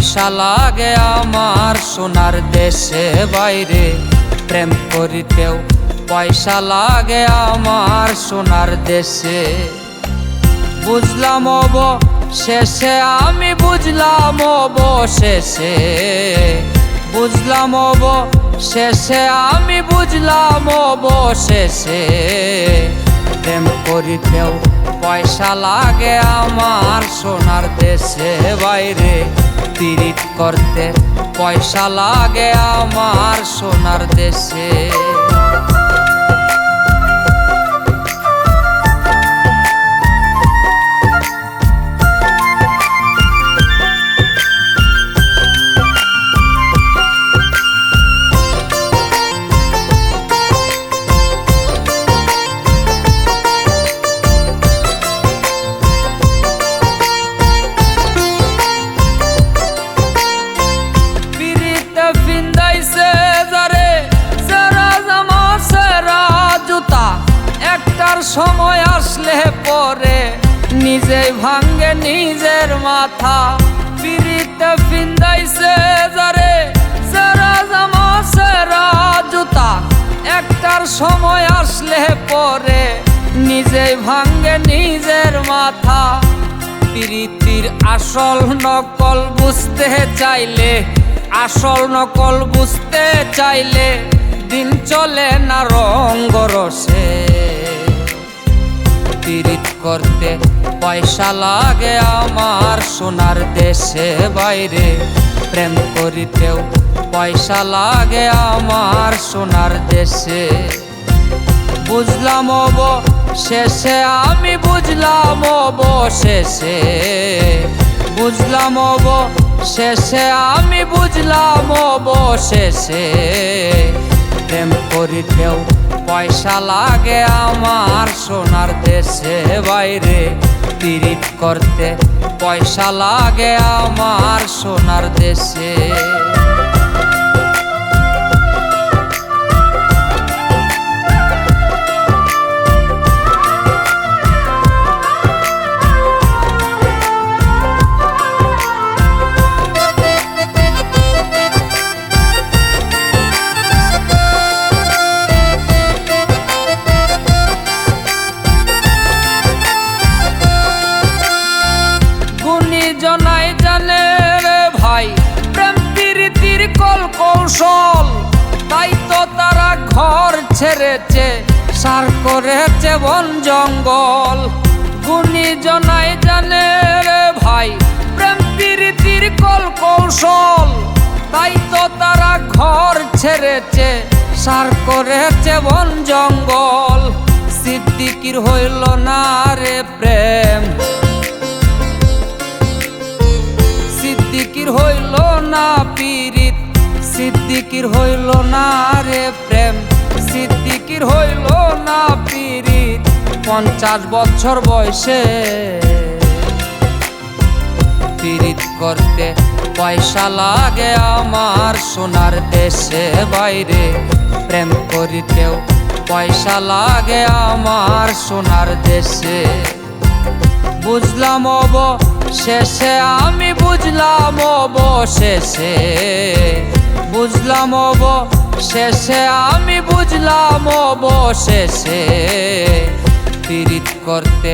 পয়সা লাগে আমার সোনার দেশে বাইরে প্রেম করিতেও পয়সা লাগে আমার সোনার দেশে। বুঝলাম শেষে আমি বুঝলাম শেষে, বুঝলাম শেষে আমি বুঝলাম শেষে প্রেম করিতেও পয়সা লাগে আমার সোনার দেশে বাইরে পীড়িত করতে পয়সা লাগে আমার সোনার দেশে। সময় আসলে পরে নিজেই ভাঙ্গে নিজের মাথা। পিরিতে ফিন্দাইছে যারে সেরা জামা সেরা জুতা, একটার সময় আসলে পরে নিজেই ভাঙ্গে নিজের মাথা। পিরিতির আসল নকল বুঝতে চাইলে, আসল নকল বুঝতে চাইলে দিন চলে না রঙ্গরসে। পীড়িত করতে পয়সা লাগে আমার সোনার দেশে বাইরে প্রেম করিতেও পয়সা লাগে আমার সোনার দেশে। বুঝলাম শেষে আমি বুঝলাম শেষে, বুঝলাম শেষে আমি বুঝলাম শেষে প্রেম করিতেও পয়সা লাগে আমার সোনার দেশে বাইরে পীড়িত করতে পয়সা লাগে আমার সোনার দেশে। জনাই জানে রে ভাই প্রেম প্রীতির কল কৌশল, তাই তো তারা ঘর ছেড়েছে সার করেছে বন জঙ্গল। গুণী জনাই জানে রে ভাই প্রেম প্রীতির কল কৌশল, তাই তো তারা ঘর ছেড়েছে সার করেছে বন জঙ্গল। সিদ্দিকির হইল না রে প্রেম, সিদ্দিকির হইল না পীড়িত, সিদ্দিকির হইল না রে প্রেম, সিদ্দিকির হইল না পীড়িত। 50 বছর বয়সে পীড়িত করতে পয়সা লাগে আমার সোনার দেশে বাইরে প্রেম করিতেও পয়সা লাগে আমার সোনার দেশে। বুঝলাম শেষে আমি বুঝলাম শেষে, বুঝলাম শেষে আমি বুঝলাম শেষে পীড়িত করতে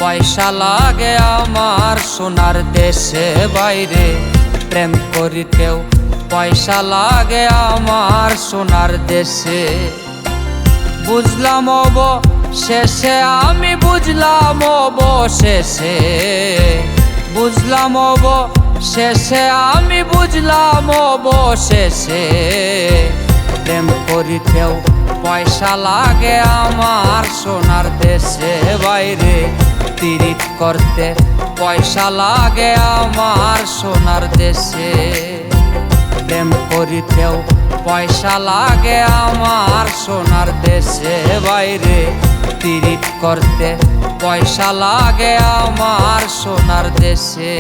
পয়সা লাগে আমার সোনার দেশে বাইরে প্রেম করিতেও পয়সা লাগে আমার সোনার দেশে। বুঝলাম শেষে আমি বুঝলাম শেষে, বুঝলাম শেষে আমি বুঝলাম শেষে প্রেম করিতেও পয়সা লাগে আমার সোনার দেশে বাইরে পীড়িত করতে পয়সা লাগে আমার সোনার দেশে। প্রেম করিতেও পয়সা লাগে আমার সোনার দেশে বাইরে পীড়িত করতে পয়সা লাগে আমার সোনার দেশে।